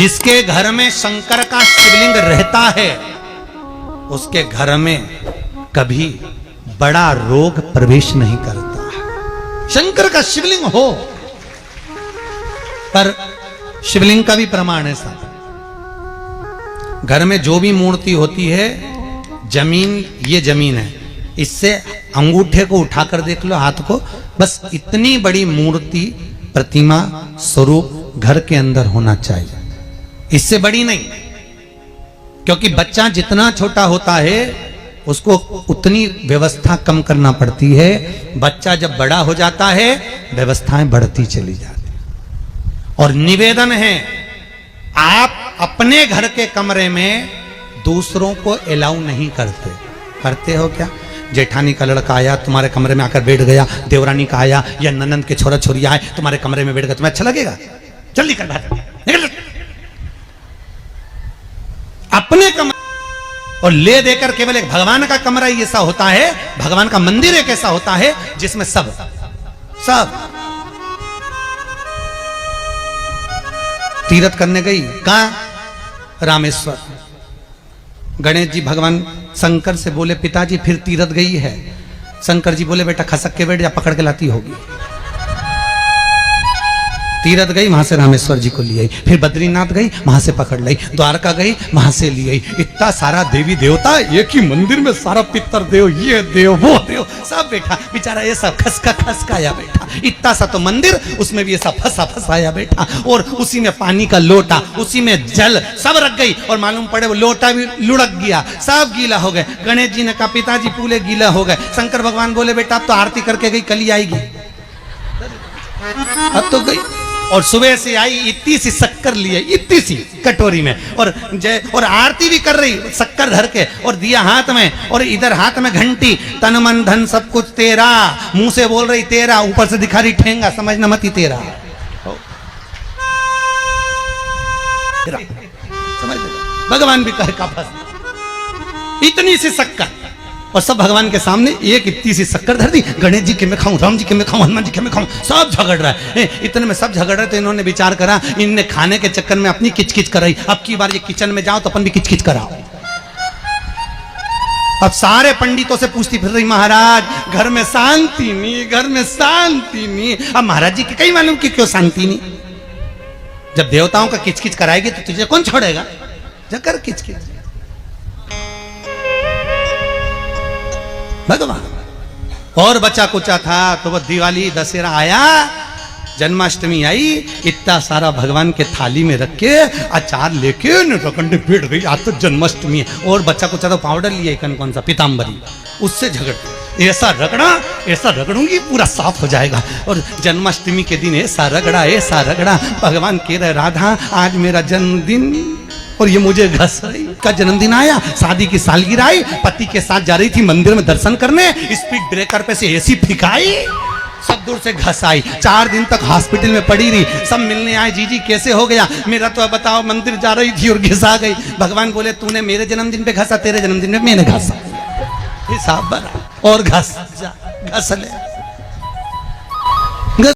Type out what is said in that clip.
जिसके घर में शंकर का शिवलिंग रहता है उसके घर में कभी बड़ा रोग प्रवेश नहीं करता है। शंकर का शिवलिंग हो, पर शिवलिंग का भी प्रमाण है साहब। घर में जो भी मूर्ति होती है, जमीन ये जमीन है, इससे अंगूठे को उठाकर देख लो, हाथ को, बस इतनी बड़ी मूर्ति प्रतिमा स्वरूप घर के अंदर होना चाहिए, इससे बड़ी नहीं। क्योंकि बच्चा जितना छोटा होता है उसको उतनी व्यवस्था कम करना पड़ती है। बच्चा जब बड़ा हो जाता है व्यवस्थाएं बढ़ती चली जाती। और निवेदन है, आप अपने घर के कमरे में दूसरों को अलाउ नहीं करते। करते हो क्या? जेठानी का लड़का आया तुम्हारे कमरे में आकर बैठ गया, देवरानी का आया या ननंद के छोरा छोरी आए तुम्हारे कमरे में बैठ गया, तुम्हें अच्छा लगेगा? जल्दी कर बाहर निकल। अपने कमरे और ले देकर केवल एक भगवान का कमरा ही ऐसा होता है, भगवान का मंदिर एक ऐसा होता है जिसमें सब तीर्थ करने गई। कहां? रामेश्वर। गणेश जी भगवान शंकर से बोले पिताजी फिर तीर्थ गई है। शंकर जी बोले बेटा खसक के बैठ जा, पकड़ के लाती होगी। तीर्थ गई, वहां से रामेश्वर जी को ले आई, फिर बद्रीनाथ गई, वहां से पकड़ लाई, द्वारका गई, वहां से ले आई। इतना सारा देवी देवता एक ही मंदिर में, सारा पितर देव, ये देव वो देव सब बैठा, बेचारा ये सब खसकाया बैठा। इतना सा तो मंदिर, उसमें भी ऐसा फंसाया बैठा, और उसी में पानी का लोटा, उसी में जल सब रख गई, और मालूम पड़े वो लोटा भी लुढ़क गया, सब गीला हो गए। गणेश जी ने कहा पिताजी पूरे गीला हो गए। शंकर भगवान बोले बेटा अब तो आरती करके गई, कल ही आएगी। अब तो गई, और सुबह से आई, इतनी सी शक्कर लिए, इतनी सी कटोरी में, और आरती भी कर रही शक्कर धर के, और दिया हाथ में, और इधर हाथ में घंटी, तन मन धन सब कुछ तेरा, मुंह से बोल रही तेरा, ऊपर से दिखा रही ठेंगा, समझना मत ही तेरा। समझ भगवान भी कहे का फंस, इतनी सी शक्कर, और सब भगवान के सामने एक इतनी सी शक्कर धर दी। गणेश जी के मैं खाऊं, राम जी के मैं खाऊं, हनुमान जी के मैं खाऊं, सब झगड़ रहा है। इतने में सब झगड़ रहे, तो इन्होंने विचार करा, इनने खाने के चक्कर में अपनी किचकिच कराई, अब की बार ये किचन में जाओ तो अपन भी किचकिच कराओ। अब सारे पंडितों से पूछती फिर रही महाराज घर में शांति नहीं, घर में शांति नहीं। अब महाराज जी के कहीं मालूम कि क्यों शांति नहीं? जब देवताओं का किचकिच कराएगी तो तुझे कौन छोड़ेगा? जकर किचकिच भगवान। और बचा कुचा था तो वो दिवाली दशहरा आया, जन्माष्टमी आई, इतना सारा भगवान के थाली में रख के अचार लेके रकंडे पेट गई, आज तो जन्माष्टमी है। और बच्चा कुचा तो पाउडर लिया कौन सा पीताम्बरी, उससे झगड़, ऐसा रगड़ूंगी पूरा साफ हो जाएगा। और जन्माष्टमी के दिन ऐसा रगड़ा, भगवान कह रहे राधा आज मेरा जन्मदिन, और ये मुझे घस रही का जन्मदिन आया, शादी की सालगिरह आई, पति के साथ जा रही थी मंदिर में दर्शन करने, स्पीड ब्रेकर पे से एसी फिकाई, सब दूर से घस आई। 4 दिन तक हॉस्पिटल में पड़ी रही, सब मिलने आए, जी कैसे हो गया? मेरा तो बताओ मंदिर जा रही थी और घिसा गई। भगवान बोले तूने मेरे जन्मदिन पे घसा, तेरे जन्मदिन पे मैंने घसा, हिसाब बना, और घस ले।